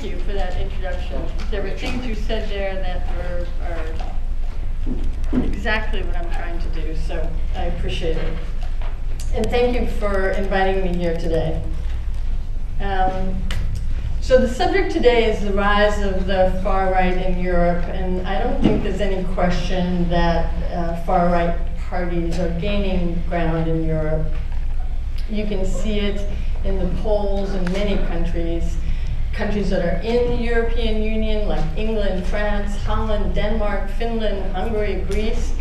you for that introduction. There were things you said there that are exactly what I'm trying to do, so I appreciate it. And thank you for inviting me here today. So the subject today is the rise of the far right in Europe, and I don't think there's any question that far right parties are gaining ground in Europe. You can see it in the polls in many countries that are in the European Union, like England, France, Holland, Denmark, Finland, Hungary, Greece.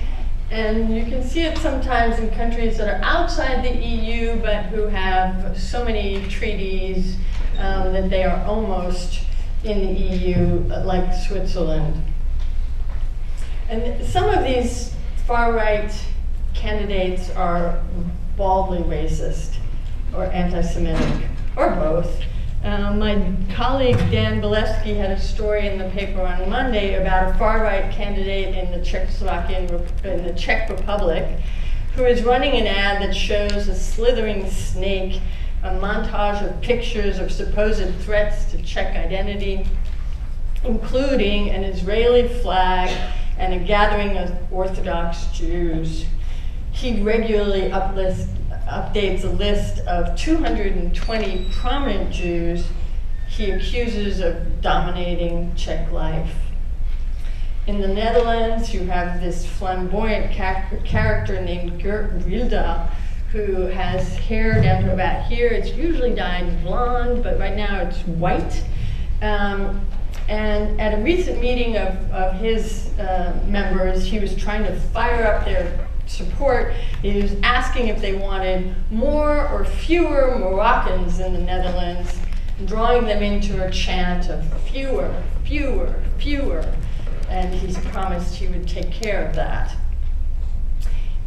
And you can see it sometimes in countries that are outside the EU, but who have so many treaties that they are almost in the EU, like Switzerland. And some of these far-right candidates are baldly racist or anti-Semitic, or both. My colleague Dan Bilewski had a story in the paper on Monday about a far-right candidate in the Czech Republic who is running an ad that shows a slithering snake, a montage of pictures of supposed threats to Czech identity, including an Israeli flag and a gathering of Orthodox Jews. He regularly updates a list of 220 prominent Jews he accuses of dominating Czech life. In the Netherlands, you have this flamboyant character named Geert Wilders, who has hair down to about here. It's usually dyed blonde, but right now it's white. And at a recent meeting of his members, he was trying to fire up their support. He was asking if they wanted more or fewer Moroccans in the Netherlands, drawing them into a chant of fewer, fewer, fewer. And he's promised he would take care of that.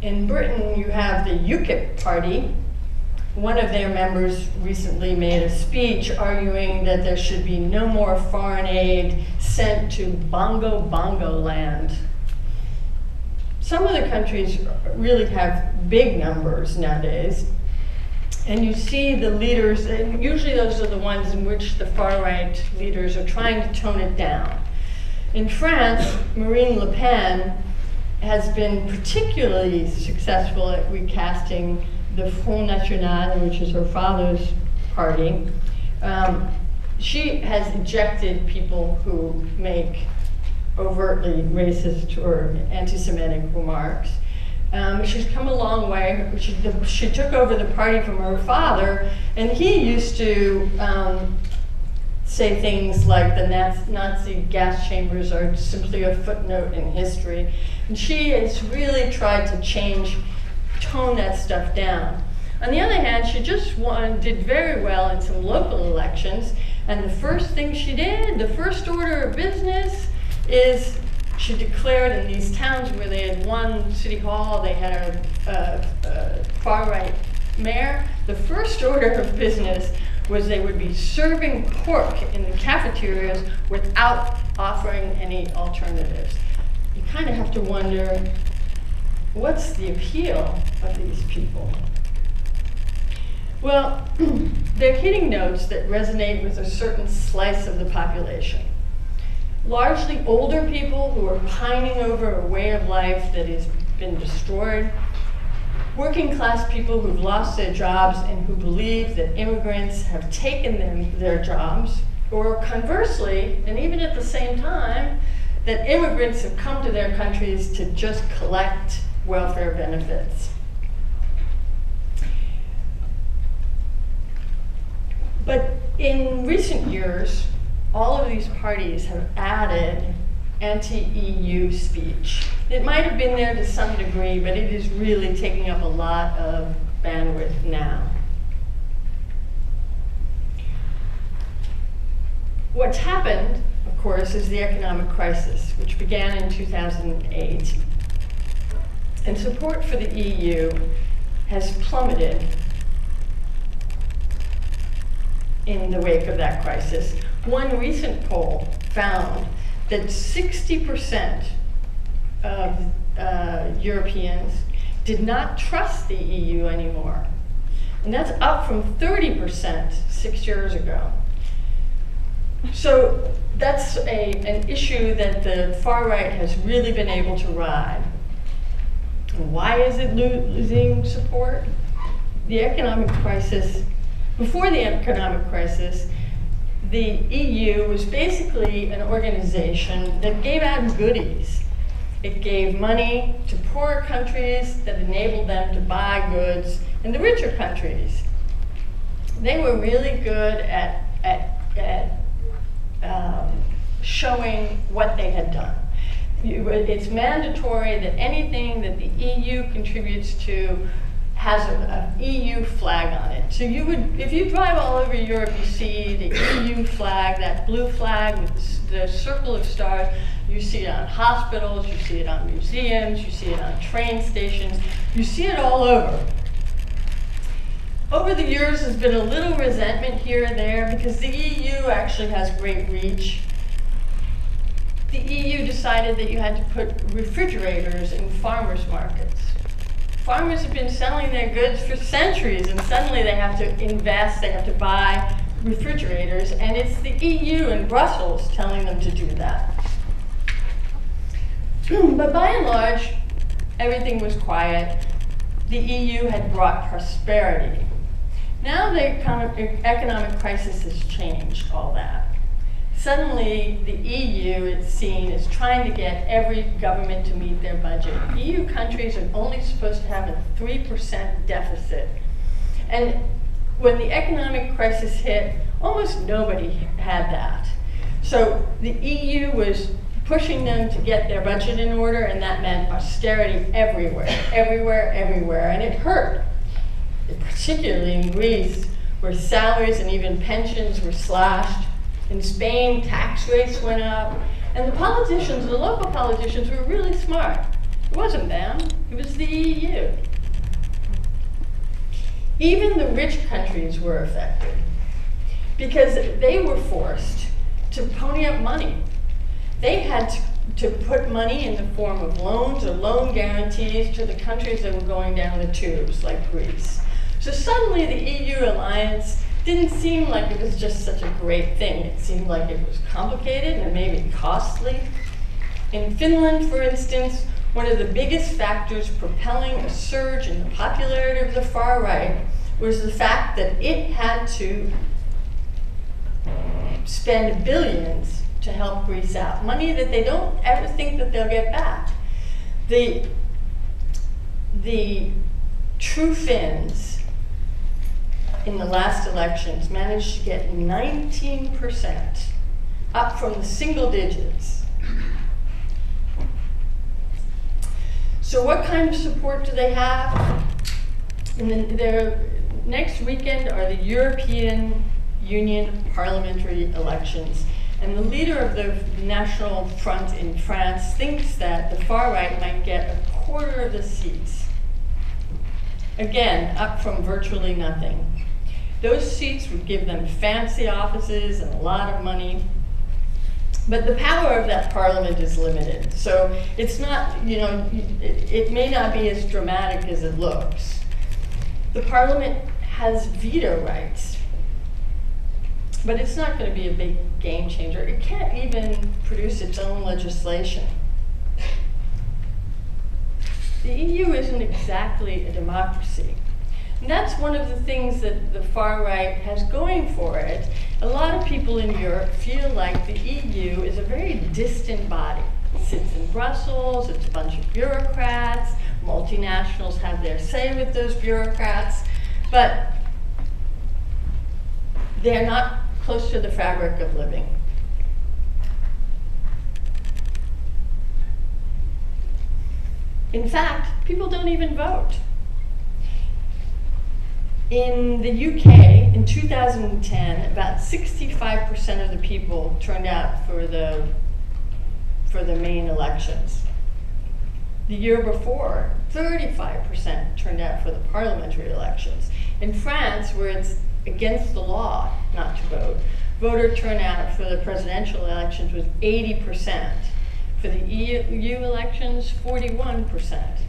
In Britain, you have the UKIP party. One of their members recently made a speech arguing that there should be no more foreign aid sent to Bongo Bongo land. Some of the countries really have big numbers nowadays, and you see the leaders, and usually those are the ones in which the far-right leaders are trying to tone it down. In France, Marine Le Pen has been particularly successful at recasting the Front National, which is her father's party. She has ejected people who make overtly racist or anti-Semitic remarks. She's come a long way. She took over the party from her father, and he used to say things like the Nazi gas chambers are simply a footnote in history. And she has really tried to tone that stuff down. On the other hand, she just did very well in some local elections, and the first thing she did, the first order of business, is she declared in these towns where they had won City Hall, they had a far-right mayor, the first order of business was they would be serving pork in the cafeterias without offering any alternatives. You kind of have to wonder, what's the appeal of these people? Well, they're hitting notes that resonate with a certain slice of the population. Largely older people who are pining over a way of life that has been destroyed, working class people who've lost their jobs and who believe that immigrants have taken their jobs, or conversely, and even at the same time, that immigrants have come to their countries to just collect welfare benefits. But in recent years, all of these parties have added anti-EU speech. It might have been there to some degree, but it is really taking up a lot of bandwidth now. What's happened, of course, is the economic crisis, which began in 2008. And support for the EU has plummeted in the wake of that crisis. One recent poll found that 60% of Europeans did not trust the EU anymore. And that's up from 30% 6 years ago. So that's an issue that the far right has really been able to ride. And why is it losing support? The economic crisis, before the economic crisis, the EU was basically an organization that gave out goodies. It gave money to poorer countries that enabled them to buy goods in the richer countries. They were really good at showing what they had done. It's mandatory that anything that the EU contributes to has an EU flag on it. So you would, if you drive all over Europe, you see the EU flag, that blue flag with the circle of stars. You see it on hospitals, you see it on museums, you see it on train stations, you see it all over. Over the years, there's been a little resentment here and there because the EU actually has great reach. The EU decided that you had to put refrigerators in farmers' markets. Farmers have been selling their goods for centuries, and suddenly they have to invest, they have to buy refrigerators, and it's the EU in Brussels telling them to do that. But by and large, everything was quiet. The EU had brought prosperity. Now the economic crisis has changed all that. Suddenly, the EU, it's seen, is trying to get every government to meet their budget. EU countries are only supposed to have a 3% deficit. And when the economic crisis hit, almost nobody had that. So the EU was pushing them to get their budget in order, and that meant austerity everywhere, everywhere, everywhere, and it hurt. Particularly in Greece, where salaries and even pensions were slashed. In Spain, tax rates went up. And the politicians, the local politicians, were really smart. It wasn't them, it was the EU. Even the rich countries were affected because they were forced to pony up money. They had to put money in the form of loans or loan guarantees to the countries that were going down the tubes, like Greece. So suddenly the EU alliance didn't seem like it was just such a great thing. It seemed like it was complicated and maybe costly. In Finland, for instance, one of the biggest factors propelling a surge in the popularity of the far right was the fact that it had to spend billions to help Greece out. Money that they don't ever think that they'll get back. The true Finns in the last elections managed to get 19%, up from the single digits. So what kind of support do they have? And their next weekend are the European Union parliamentary elections. And the leader of the National Front in France thinks that the far right might get a quarter of the seats. Again, up from virtually nothing. Those seats would give them fancy offices and a lot of money. But the power of that parliament is limited. So it's not, it may not be as dramatic as it looks. The parliament has veto rights. But it's not going to be a big game changer. It can't even produce its own legislation. The EU isn't exactly a democracy. And that's one of the things that the far right has going for it. A lot of people in Europe feel like the EU is a very distant body. It sits in Brussels, it's a bunch of bureaucrats, multinationals have their say with those bureaucrats, but they're not close to the fabric of living. In fact, people don't even vote. In the UK, in 2010, about 65% of the people turned out for the main elections. The year before, 35% turned out for the parliamentary elections. In France, where it's against the law not to vote, voter turnout for the presidential elections was 80%. For the EU elections, 41%.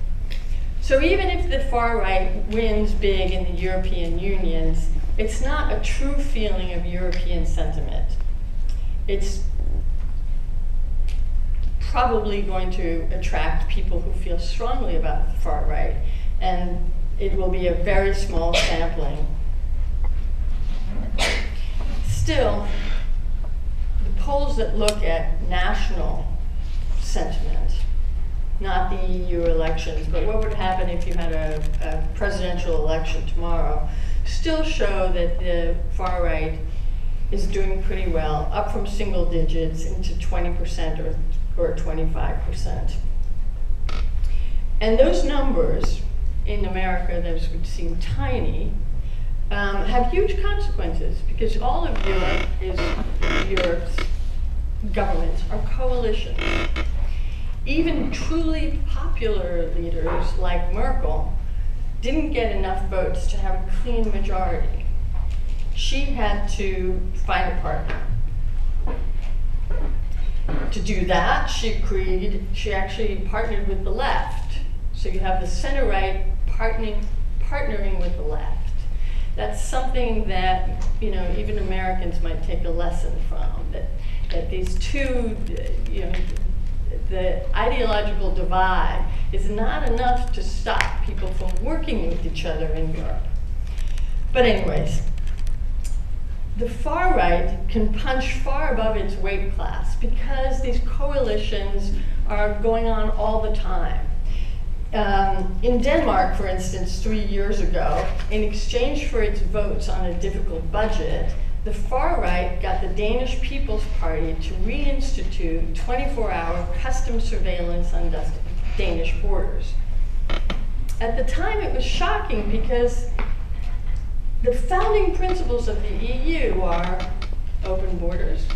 So even if the far right wins big in the European unions, it's not a true feeling of European sentiment. it's probably going to attract people who feel strongly about the far right, and it will be a very small sampling. Still, the polls that look at national sentiment, not the EU elections, but what would happen if you had a presidential election tomorrow, still show that the far right is doing pretty well, up from single digits into 20% or 25%. And those numbers in America, those would seem tiny, have huge consequences, because all of Europe's governments are coalitions. Even truly popular leaders like Merkel didn't get enough votes to have a clean majority. She had to find a partner. To do that, she actually partnered with the left. So you have the center-right partnering with the left. That's something that, you know, even Americans might take a lesson from, that these two, you know, the ideological divide is not enough to stop people from working with each other in Europe. But anyways, the far right can punch far above its weight class because these coalitions are going on all the time. In Denmark, for instance, 3 years ago, in exchange for its votes on a difficult budget, the far right got the Danish People's Party to reinstitute 24-hour customs surveillance on Danish borders. At the time, it was shocking because the founding principles of the EU are open borders,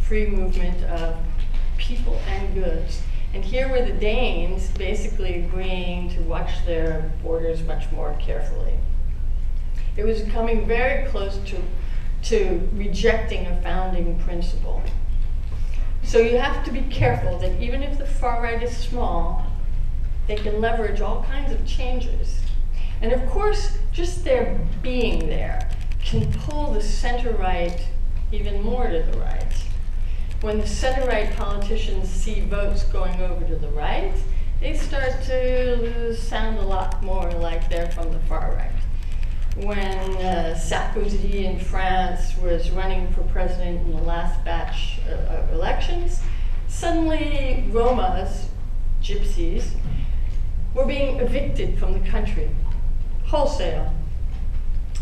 free movement of people and goods. And here were the Danes basically agreeing to watch their borders much more carefully. It was coming very close to rejecting a founding principle. So you have to be careful that even if the far right is small, they can leverage all kinds of changes. And of course, just their being there can pull the center right even more to the right. When the center right politicians see votes going over to the right, they start to sound a lot more like they're from the far right. When Sarkozy in France was running for president in the last batch of elections, suddenly Romas, gypsies, were being evicted from the country, wholesale.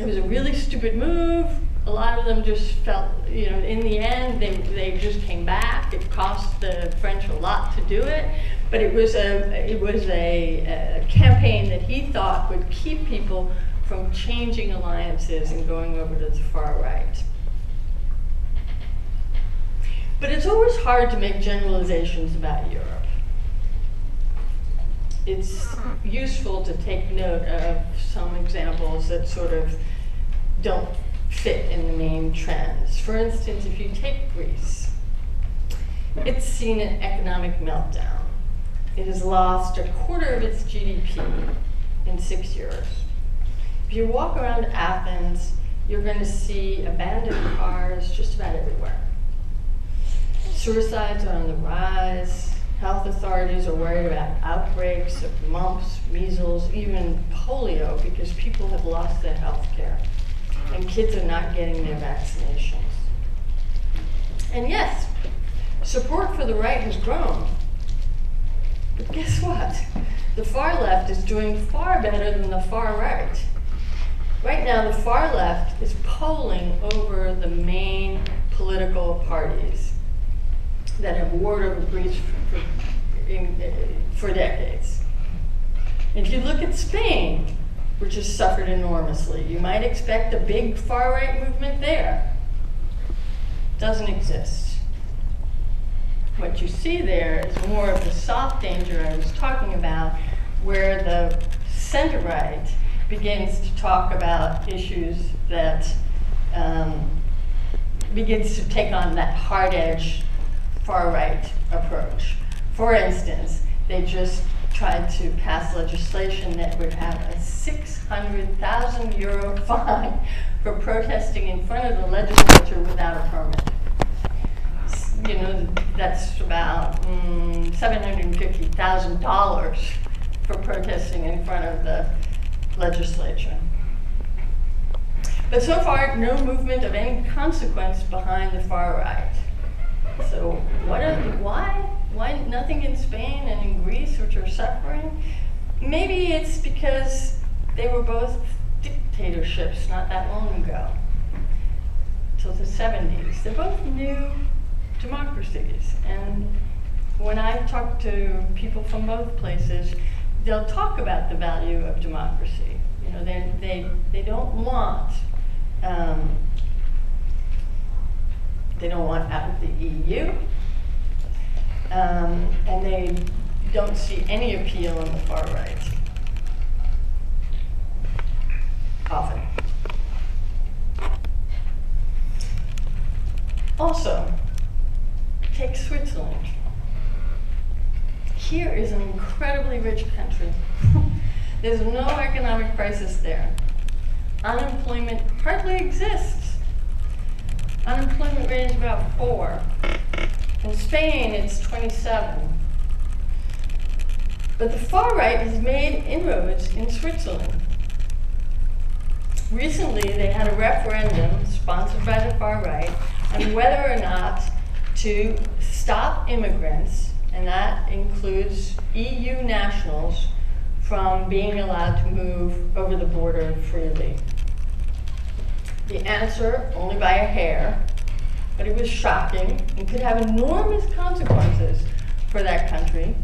It was a really stupid move. A lot of them just felt, you know, in the end, they just came back. It cost the French a lot to do it, but it was a campaign that he thought would keep people from changing alliances and going over to the far right. But it's always hard to make generalizations about Europe. It's useful to take note of some examples that sort of don't fit in the main trends. For instance, if you take Greece, it's seen an economic meltdown. It has lost a quarter of its GDP in 6 years. If you walk around Athens, you're going to see abandoned cars just about everywhere. Suicides are on the rise. Health authorities are worried about outbreaks of mumps, measles, even polio, because people have lost their health care. And kids are not getting their vaccinations. And yes, support for the right has grown. But guess what? The far left is doing far better than the far right. Right now, the far left is polling over the main political parties that have warred over Greece for decades. If you look at Spain, which has suffered enormously, you might expect a big far-right movement there. Doesn't exist. What you see there is more of the soft danger I was talking about, where the center-right begins to talk about issues that begins to take on that hard-edge far-right approach. For instance, they just tried to pass legislation that would have a €600,000 fine for protesting in front of the legislature without a permit. That's about $750,000 for protesting in front of the legislature. But so far, no movement of any consequence behind the far right. So why nothing in Spain and in Greece, which are suffering? Maybe it's because they were both dictatorships not that long ago, till the 70s. They're both new democracies. And when I talk to people from both places, they'll talk about the value of democracy. You know, they don't want out of the EU, and they don't see any appeal on the far right. Often. Also, take Switzerland. Here is an incredibly rich country. There's no economic crisis there. Unemployment hardly exists. Unemployment rate is about 4. In Spain, it's 27. But the far right has made inroads in Switzerland. Recently, they had a referendum sponsored by the far right on whether or not to stop immigrants, and that includes EU nationals, from being allowed to move over the border freely. The answer, only by a hair, but it was shocking and could have enormous consequences for that country,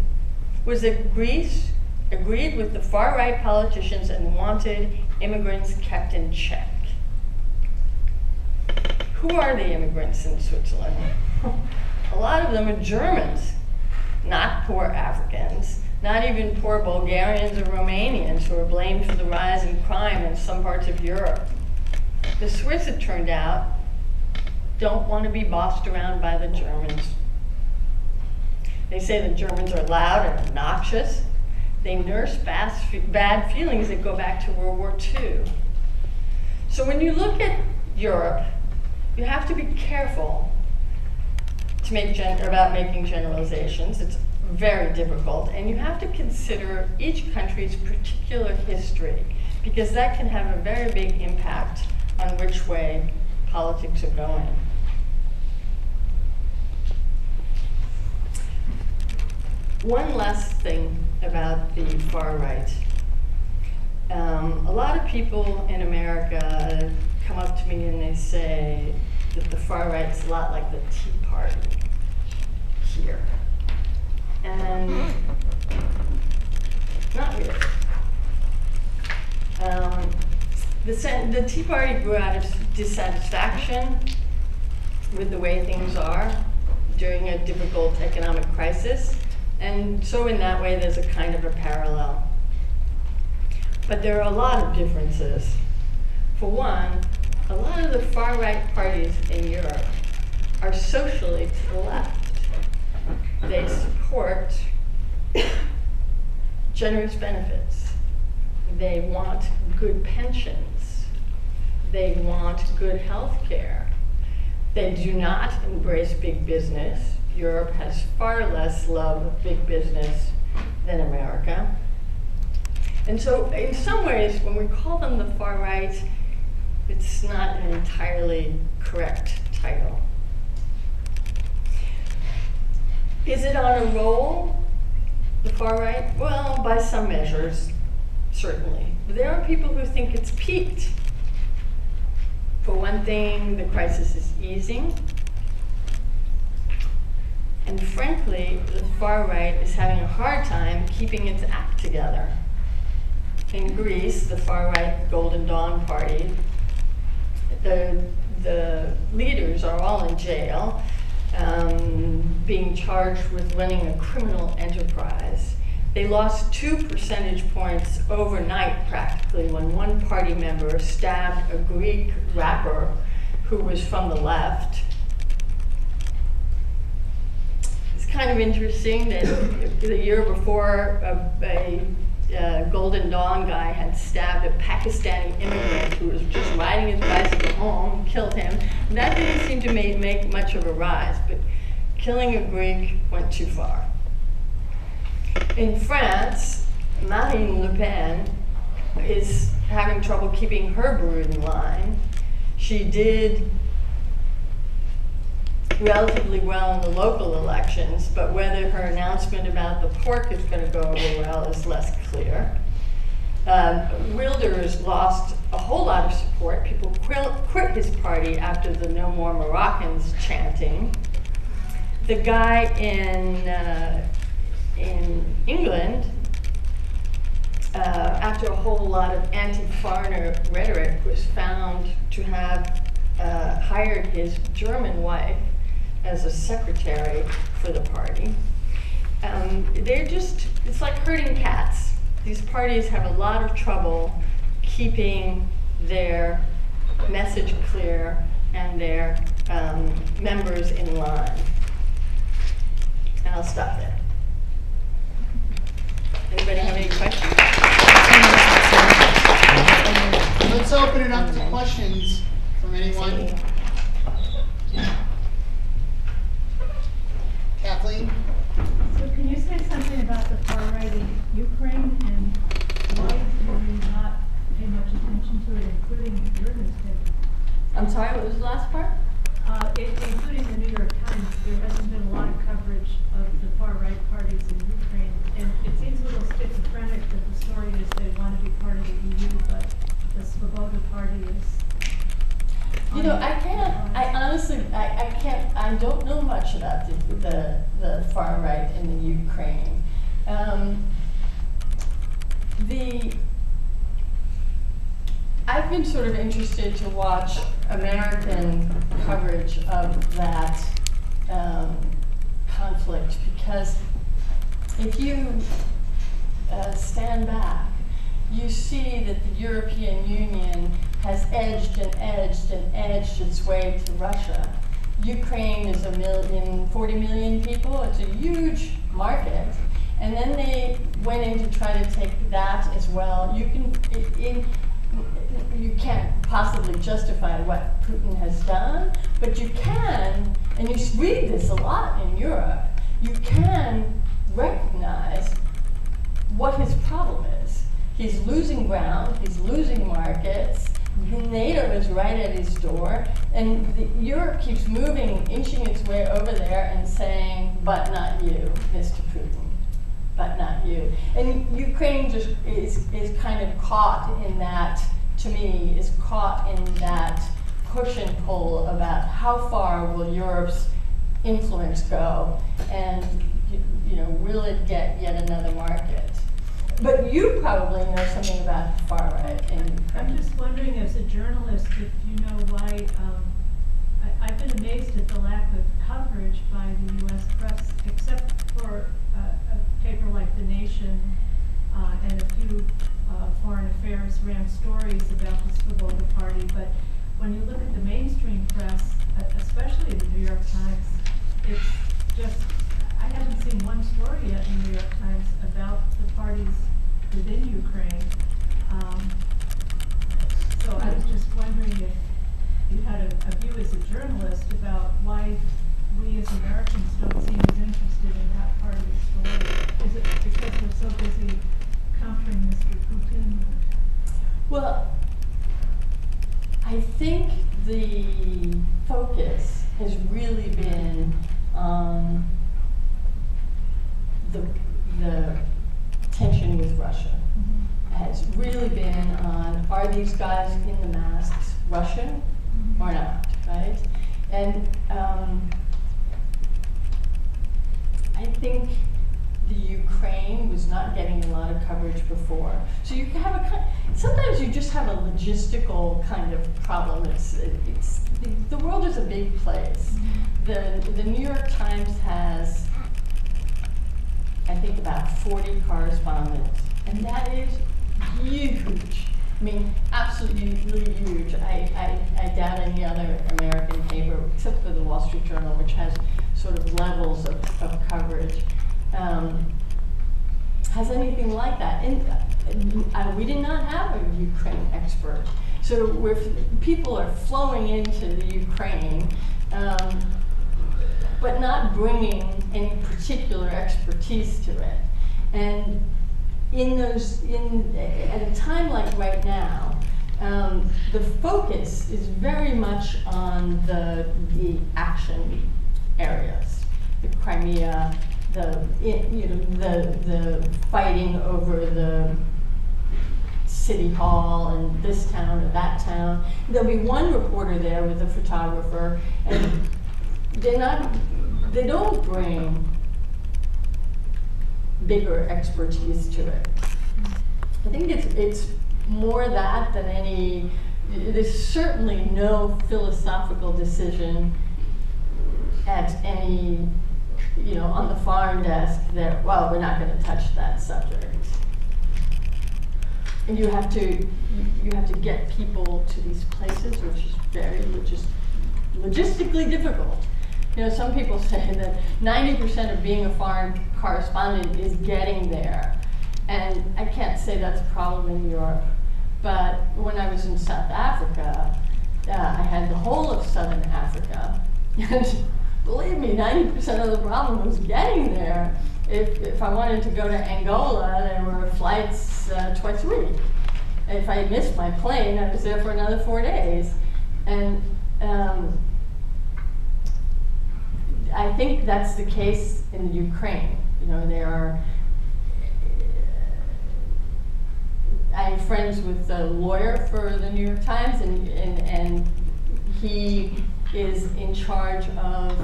was that Greece agreed with the far-right politicians and wanted immigrants kept in check. Who are the immigrants in Switzerland? A lot of them are Germans, not poor Africans, not even poor Bulgarians or Romanians who are blamed for the rise in crime in some parts of Europe. The Swiss, it turned out, don't want to be bossed around by the Germans. They say the Germans are loud and obnoxious. They nurse bad feelings that go back to World War II. So when you look at Europe, you have to be careful about making generalizations. It's very difficult, and you have to consider each country's particular history, because that can have a very big impact on which way politics are going. One last thing about the far right. A lot of people in America come up to me and they say that the far right's a lot like the Tea Party here. And not really. The Tea Party grew out of dissatisfaction with the way things are during a difficult economic crisis. And so in that way, there's a kind of a parallel. But there are a lot of differences. For one, a lot of the far-right parties in Europe are socially to the left. They support generous benefits. They want good pensions. They want good health care. They do not embrace big business. Europe has far less love of big business than America. And so in some ways, when we call them the far right, it's not an entirely correct title. Is it on a roll, the far right? Well, by some measures, certainly. But there are people who think it's peaked. For one thing, the crisis is easing. And frankly, the far right is having a hard time keeping its act together. In Greece, the far right Golden Dawn Party, the leaders are all in jail, being charged with running a criminal enterprise. They lost 2 percentage points overnight, practically, when one party member stabbed a Greek rapper who was from the left. It's kind of interesting that the year before, a Golden Dawn guy had stabbed a Pakistani immigrant who was just riding his bicycle home, killed him. And that didn't seem to make much of a rise. But killing a Greek went too far. In France, Marine Le Pen is having trouble keeping her brood in line. She did relatively well in the local elections, but whether her announcement about the pork is going to go over well is less clear. Wilders lost a whole lot of support. People quit his party after the No More Moroccans chanting. The guy in England, after a whole lot of anti-foreigner rhetoric, was found to have hired his German wife as a secretary for the party. It's like herding cats. These parties have a lot of trouble keeping their message clear and their members in line. And I'll stop there. Anybody have any questions? Let's open it up to questions from anyone. Kathleen? So can you say something about the far right in Ukraine and why do you not pay much attention to it, including your newspaper? I'm sorry, what was the last part? Including the New York Times, there hasn't been a lot of coverage of the far right parties in Ukraine, and it seems a little schizophrenic that the story is they want to be part of the EU, but the Svoboda party is. You know, I honestly can't, I don't know much about the far right in the Ukraine. I've been sort of interested to watch American coverage of that conflict, because if you stand back, you see that the European Union has edged and edged and edged its way to Russia. Ukraine is 40 million people. It's a huge market. And then they went in to try to take that as well. You can't possibly justify what Putin has done, but you can, and you read this a lot in Europe, you can recognize what his problem is. He's losing ground, he's losing markets, NATO is right at his door, and Europe keeps moving, inching its way over there and saying, but not you, Mr. Putin, but not you. And Ukraine just is kind of caught in that, to me, is caught in that push and pull about how far will Europe's influence go, and will it get yet another market? But you probably know something about the far right. I'm just wondering, as a journalist, if you know why. I've been amazed at the lack of coverage by the U.S. press, except for a paper like The Nation and a few foreign affairs ran stories about the Svoboda party. But when you look at the mainstream press, especially the New York Times, it's just, I haven't seen one story yet in the New York Times about the parties within Ukraine. So I was just wondering if you had a view as a journalist about why we as Americans don't seem as interested in that part of the story. Is it because we're so busy countering Mr. Putin? Well, I think the focus has really been on the tension with Russia. Has really been on, are these guys in the masks Russian or not, right? And I think the Ukraine was not getting a lot of coverage before. So you have sometimes you just have a logistical kind of problem. The world is a big place. The New York Times has, I think, about 40 correspondents, and that is huge. I mean, absolutely huge. I doubt any other American paper, except for the Wall Street Journal, which has sort of levels of coverage, has anything like that. And we did not have a Ukraine expert. So people are flowing into the Ukraine. but not bringing any particular expertise to it. And at a time like right now, the focus is very much on the action areas, the Crimea, the fighting over the city hall and this town or that town. There'll be one reporter there with a photographer, and they don't bring bigger expertise to it. I think it's more that than any. There's certainly no philosophical decision at any, on the farm desk that, well, we're not going to touch that subject. And you have to get people to these places, which is logistically difficult. Some people say that 90% of being a foreign correspondent is getting there. And I can't say that's a problem in Europe, but when I was in South Africa, I had the whole of Southern Africa. And believe me, 90% of the problem was getting there. If I wanted to go to Angola, there were flights twice a week. If I missed my plane, I was there for another 4 days. And I think that's the case in the Ukraine. I'm friends with the lawyer for the New York Times, and he is in charge of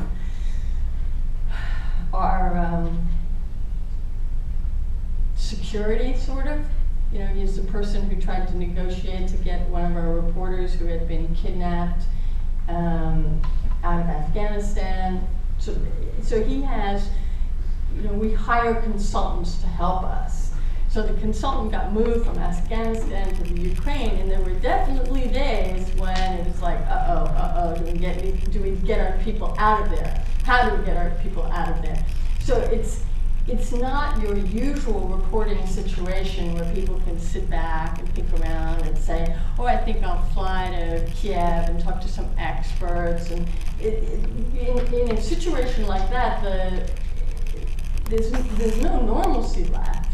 our security, sort of. He's the person who tried to negotiate to get one of our reporters who had been kidnapped out of Afghanistan. So he has, we hire consultants to help us. So the consultant got moved from Afghanistan to the Ukraine, and there were definitely days when it was like, do we get our people out of there? How do we get our people out of there? So it's not your usual reporting situation where people can sit back and think around and say, oh, I think I'll fly to Kiev and talk to some experts. And in a situation like that, there's no normalcy left.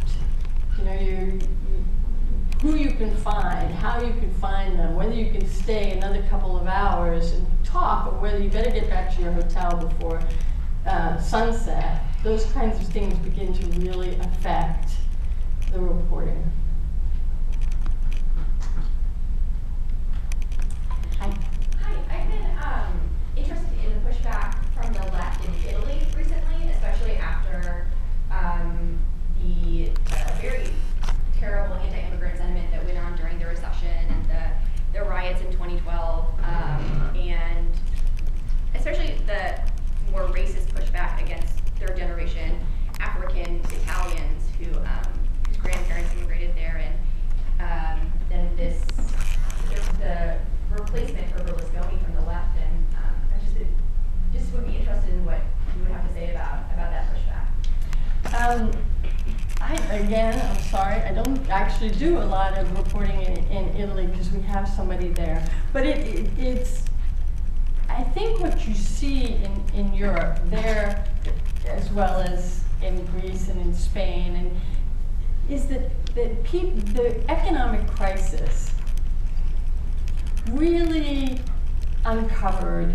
Who you can find, how you can find them, whether you can stay another couple of hours and talk, or whether you better get back to your hotel before sunset. Those kinds of things begin to really affect the reporting. Hi, I've been interested in the pushback from the left in Italy recently, especially after the very terrible anti-immigrant sentiment that went on during the recession and the riots in 2012, and especially the more racist pushback against third generation African Italians whose grandparents immigrated there, and then the replacement for Berlusconi from the left, and I just would be interested in what you would have to say about that pushback. I'm sorry, I don't actually do a lot of reporting in Italy because we have somebody there. But it's I think what you see in Europe there, as well as in Greece and in Spain, and is that the economic crisis really uncovered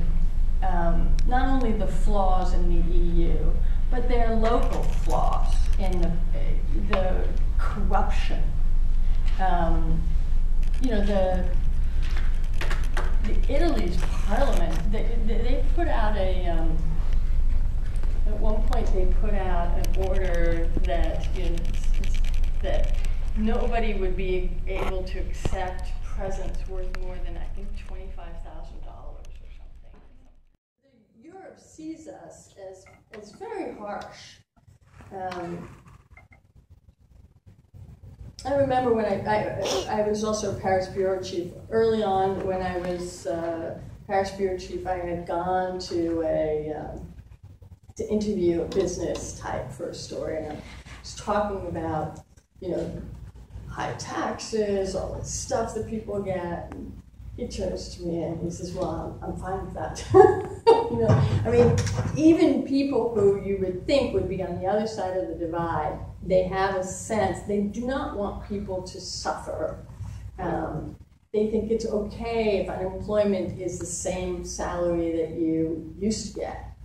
not only the flaws in the EU, but their local flaws in the corruption. Italy's parliament, they put out at one point they put out an order that that nobody would be able to accept presents worth more than, I think, $25,000 or something. Europe sees us as very harsh. I remember when I was also Paris bureau chief. Early on, when I was Paris bureau chief, I had gone to interview a business type for a story, and I was talking about high taxes, all this stuff that people get. And he turns to me and he says, "Well, I'm fine with that." You know, I mean, even people who you would think would be on the other side of the divide, they have a sense, they do not want people to suffer. They think it's okay if unemployment is the same salary that you used to get.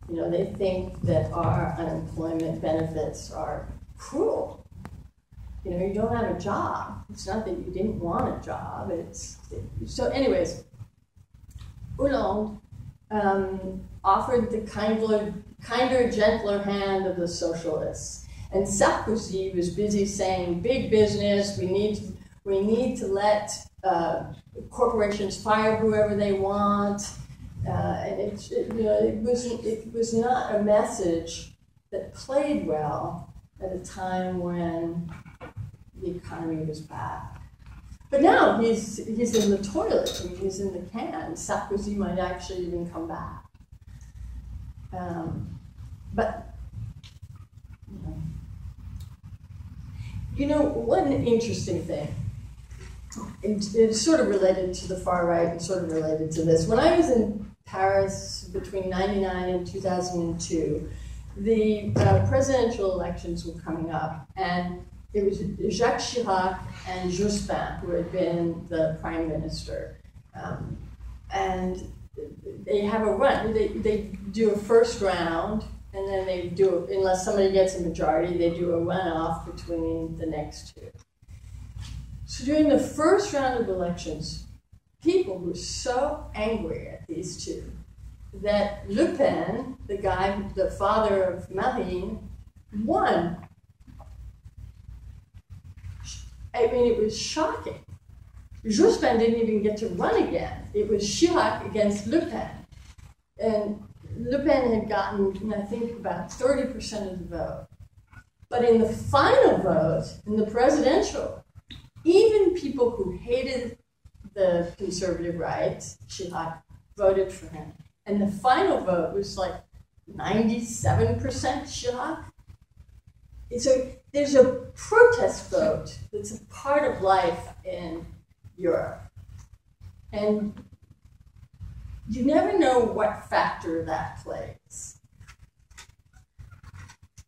You know, they think that our unemployment benefits are cruel. You know, you don't have a job. It's not that you didn't want a job. So anyways, Hollande offered the kinder, gentler hand of the socialists. And Sarkozy was busy saying, big business, we need to let corporations fire whoever they want. And it was not a message that played well at a time when the economy was bad. But now he's in the toilet, I mean, he's in the can. Sarkozy might actually even come back. But you know, one interesting thing, it's sort of related to the far right and sort of related to this. When I was in Paris between 1999 and 2002, the presidential elections were coming up, and it was Jacques Chirac and Jospin who had been the prime minister. And they have a run. They do a first round, and then they do, unless somebody gets a majority, they do a runoff between the next two. So during the first round of elections, people were so angry at these two that Le Pen, the guy, the father of Marine, won. I mean, it was shocking. Jospin didn't even get to run again. It was Chirac against Le Pen. And Le Pen had gotten, I think, about 30% of the vote. But in the final vote, in the presidential, even people who hated the conservative right, Chirac, voted for him. And the final vote was like 97% Chirac. So there's a protest vote that's a part of life in Europe. And you never know what factor that plays.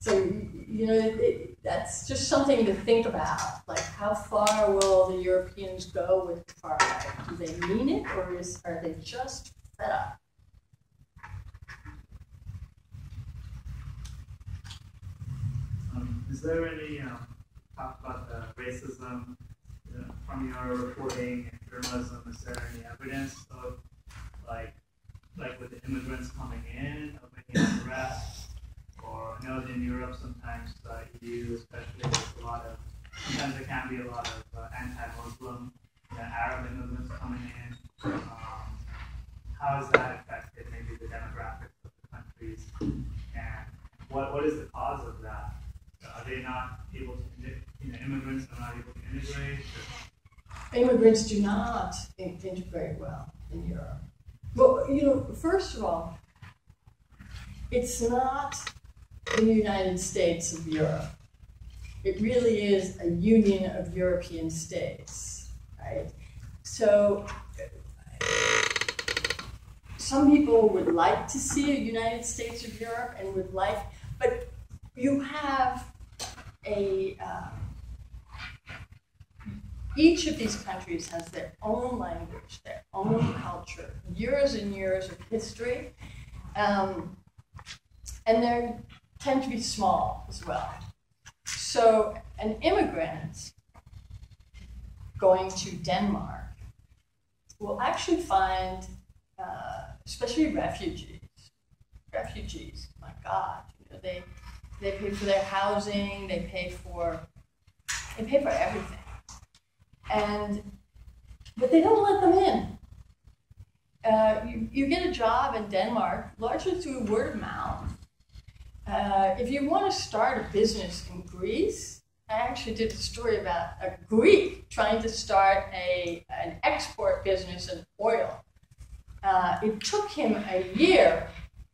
So, you know, that's just something to think about. Like, how far will the Europeans go with the far right? Do they mean it, or are they just fed up? Is there any talk about the racism from your reporting and journalism? Is there any evidence of like with the immigrants coming in, of making arrests? Or I know that in Europe sometimes EU especially, there's a lot of, sometimes there can be a lot of anti-Muslim, Arab immigrants coming in. How has that affected maybe the demographics of the countries? And what is the cause of that? Are they not able to, immigrants are not able to integrate? Immigrants do not integrate well in Europe. Well, first of all, it's not the United States of Europe. It really is a union of European states, right? So some people would like to see a United States of Europe and but you have each of these countries has their own language, their own culture, years and years of history, and they tend to be small as well. So an immigrant going to Denmark will actually find, especially refugees, my God, they pay for their housing, they pay for everything. But they don't let them in. You get a job in Denmark largely through word of mouth. If you want to start a business in Greece, I actually did a story about a Greek trying to start an export business in oil. It took him a year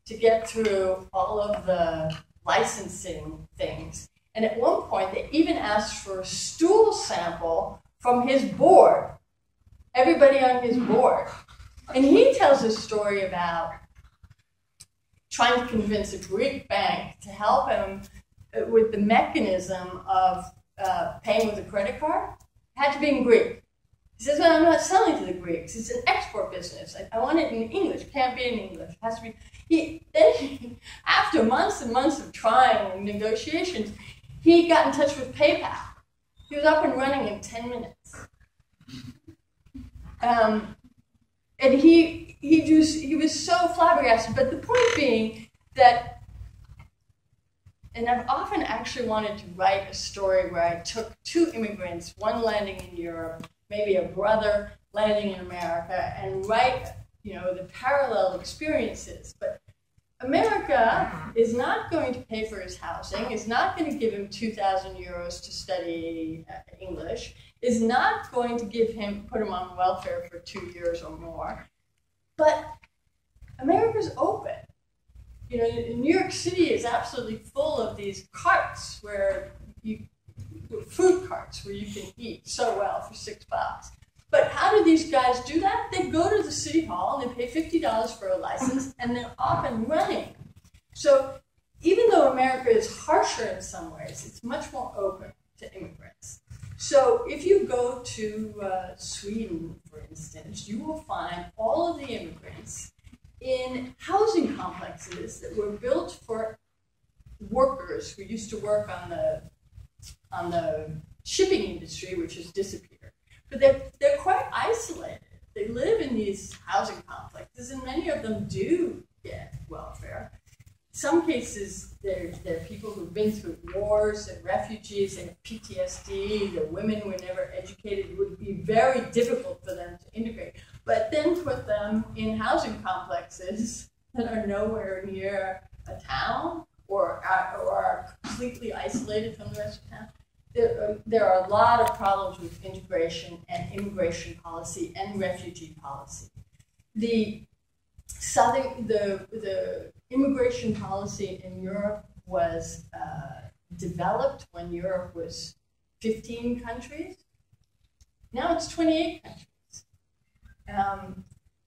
to get through all of the licensing things. And at one point, they even asked for a stool sample from his board, everybody on his board. And he tells a story about trying to convince a Greek bank to help him with the mechanism of paying with a credit card. It had to be in Greek. He says, well, I'm not selling to the Greeks. It's an export business. I want it in English. It can't be in English. It has to be. After months and months of trying and negotiations, he got in touch with PayPal. He was up and running in 10 minutes. And he was so flabbergasted. But the point being that, and I've often actually wanted to write a story where I took two immigrants, one landing in Europe, maybe a brother landing in America, and write, the parallel experiences. But America is not going to pay for his housing, is not going to give him 2,000 euros to study English, is not going to put him on welfare for 2 years or more. But America's open. New York City is absolutely full of these carts food carts where you can eat so well for $6. But how do these guys do that? They go to the city hall and they pay $50 for a license and they're off and running. So even though America is harsher in some ways, it's much more open to immigrants. So if you go to Sweden, for instance, you will find all of the immigrants in housing complexes that were built for workers who used to work on the shipping industry, which has disappeared. But they're quite isolated. They live in these housing complexes, and many of them do get welfare. In some cases, they're people who've been through wars and refugees and PTSD. The women who were never educated. It would be very difficult for them to integrate. But then put them in housing complexes that are nowhere near a town or are completely isolated from the rest of town. There are a lot of problems with integration and immigration policy and refugee policy. The immigration policy in Europe was developed when Europe was 15 countries. Now it's 28 countries.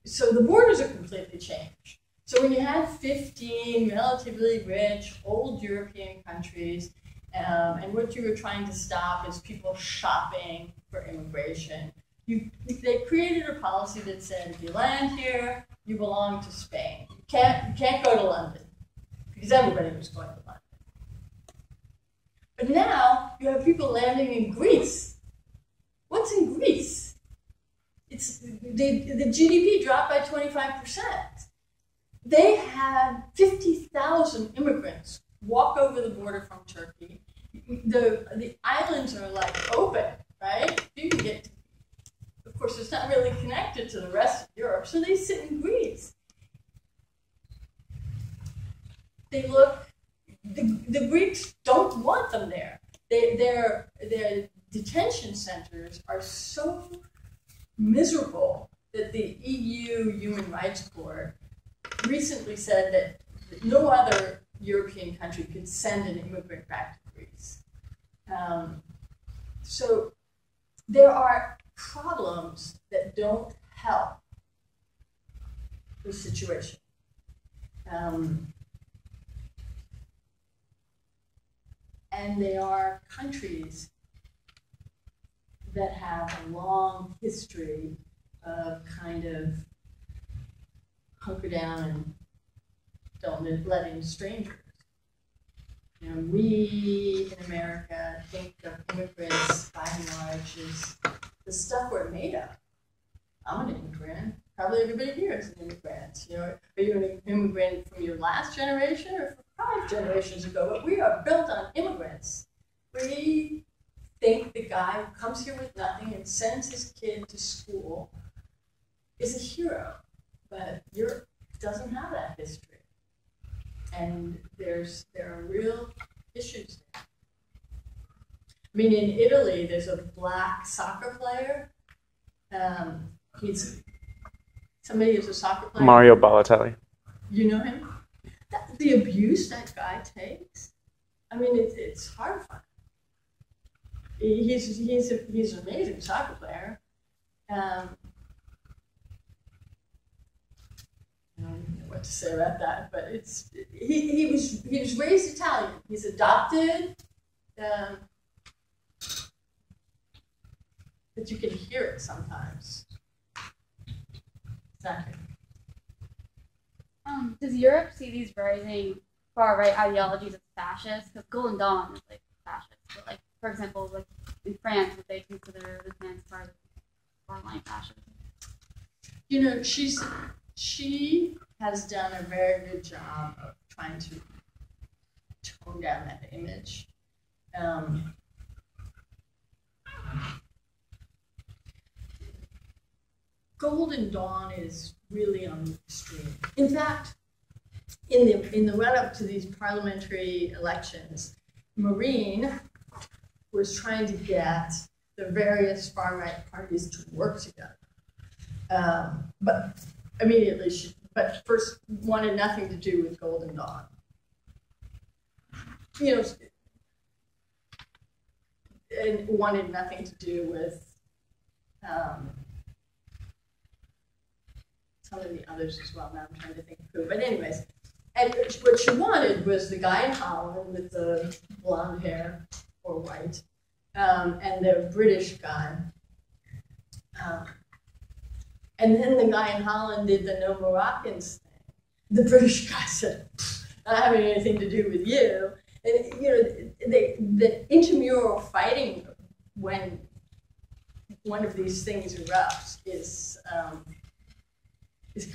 So the borders are completely changed. So when you had 15 relatively rich, old European countries, and what you were trying to stop is people shopping for immigration, they created a policy that said, if you land here, you belong to Spain. You can't go to London, because everybody was going to London. But now you have people landing in Greece. What's in Greece? It's the GDP dropped by 25%. They had 50,000 immigrants walk over the border from Turkey. The islands are like open, right? You can get, of course, it's not really connected to the rest of Europe, so they sit in Greece. The Greeks don't want them there. Their detention centers are so miserable that the EU Human Rights Court recently said that no other European country could send an immigrant back to Greece. So there are problems that don't help the situation. And they are countries that have a long history of kind of hunker down and don't let in strangers. We in America think of immigrants by and large as the stuff we're made of. I'm an immigrant. Probably everybody here is an immigrant. Are you an immigrant from your last generation or from 5 generations ago? But we are built on immigrants. We think the guy who comes here with nothing and sends his kid to school is a hero. But Europe doesn't have that history. And there are real issues there. I mean, in Italy, there's a black soccer player. Somebody who's a soccer player. Mario Balotelli. You know him? The abuse that guy takes. I mean, it's horrifying. He's an amazing soccer player. I don't even know what to say about that, but it's he was raised Italian. He's adopted, but you can hear it sometimes. Exactly. Does Europe see these rising far-right ideologies as fascist? Because Golden Dawn is like fascist, but like for example, like in France, would they consider the Dance Party far-right fascism? You know, she has done a very good job of trying to tone down that image. Golden Dawn is really on the extreme. In fact, in the run-up to these parliamentary elections, Marine was trying to get the various far-right parties to work together. But immediately, but first wanted nothing to do with Golden Dawn. You know, and wanted nothing to do with some of the others as well. Now I'm trying to think of who. But anyways, and what she wanted was the guy in Holland with the blonde hair or white, and the British guy. And then the guy in Holland did the no Moroccans thing. The British guy said, "Not having anything to do with you." And you know, the intramural fighting when one of these things erupts is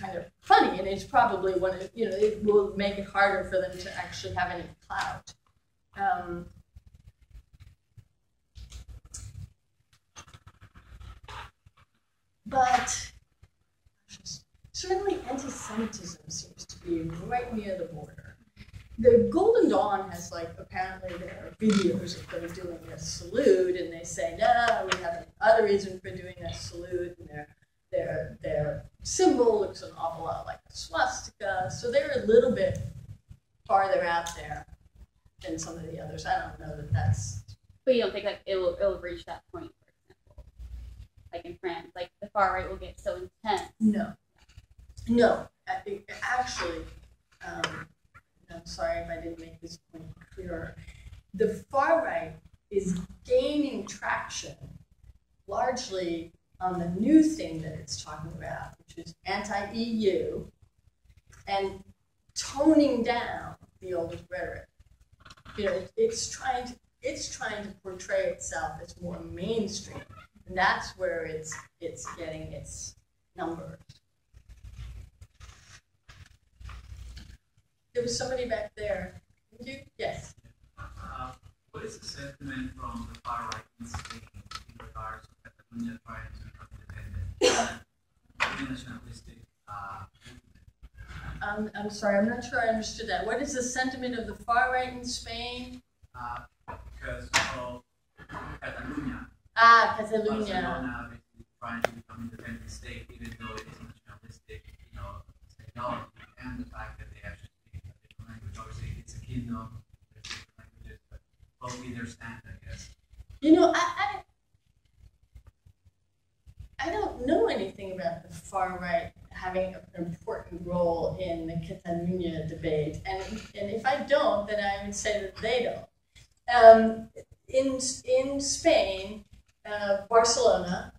kind of funny, and it's probably one of, you know, it will make it harder for them to actually have any clout. But certainly anti-Semitism seems to be right near the border. The Golden Dawn has, like, apparently there are videos of them doing a salute, and they say, no, we have another reason for doing a salute, and their symbol looks an awful lot like a swastika, so they're a little bit farther out there than some of the others. I don't know that that's... But you don't think like it'll reach that point, for example, like in France, like the far right will get so intense? No. Actually, I'm sorry if I didn't make this point clearer. The far right is gaining traction largely on the new thing that it's talking about, which is anti-EU, and toning down the old rhetoric. You know, it's trying to portray itself as more mainstream, and that's where it's getting its numbers. There was somebody back there. Did you? Yes. What is the sentiment from the far right in Spain in regards to Catalonia trying to become independent? Nationalistic movement. I'm sorry, I'm not sure I understood that. What is the sentiment of the far right in Spain? Because of Catalonia. Catalonia. Barcelona basically trying to become independent state, even though it is a nationalistic, you know, technology, and the fact that they actually speak a different language. Obviously, it's a kingdom, there's different languages, but what will be their stand, I guess? You know, I don't know anything about the far right having an important role in the Catalonia debate, and if I don't, then I would say that they don't. In Spain, Barcelona,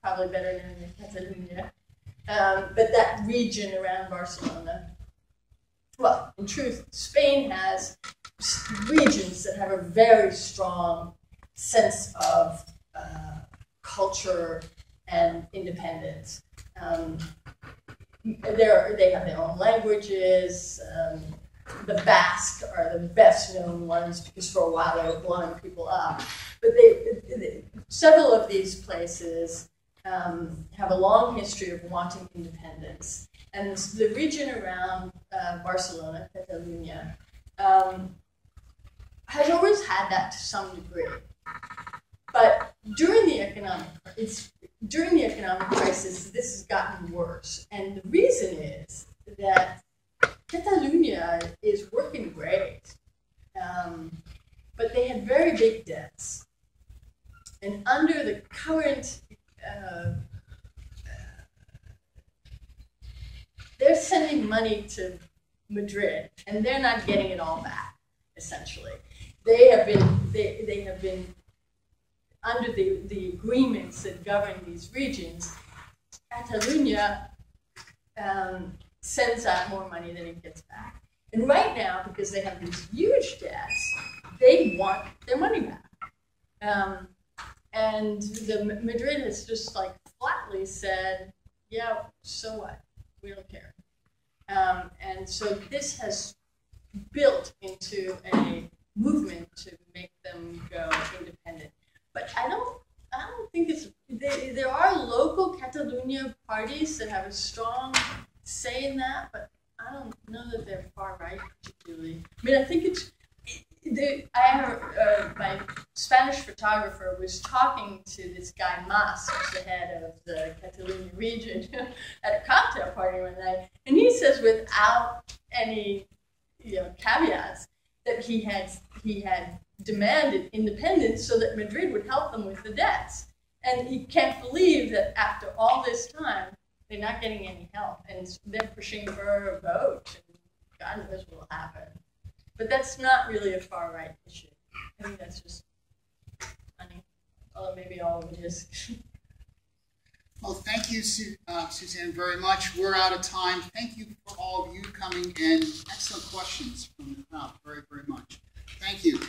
probably better known than Catalonia, but that region around Barcelona. Well, in truth, Spain has regions that have a very strong sense of culture and independence. They have their own languages. The Basque are the best known ones because for a while they were blowing people up. But several of these places have a long history of wanting independence. And the region around Barcelona, Catalonia, has always had that to some degree. But during the economic crisis, this has gotten worse. And the reason is that Catalonia is working great, but they had very big debts. And under the current, their sending money to Madrid, and they're not getting it all back. Essentially, they have been under the agreements that govern these regions. Catalonia sends out more money than it gets back, and right now, because they have these huge debts, they want their money back. And Madrid has just like flatly said, yeah, so what? We don't care. And so this has built into a movement to make them go independent. But I don't think it's, there are local Catalonia parties that have a strong say in that, but I don't know that they're far right particularly. I mean, I think it's, I have my Spanish photographer was talking to this guy Mas, who's the head of the Catalonia region, at a cocktail party one night, and he says without any caveats that he had demanded independence so that Madrid would help them with the debts, and he can't believe that after all this time they're not getting any help, and they're pushing for a vote, and God knows what will happen. But that's not really a far-right issue. I think that's just funny, although maybe all of it is. Well, thank you, Suzanne, very much. We're out of time. Thank you for all of you coming and excellent questions from the crowd. Very, very much. Thank you.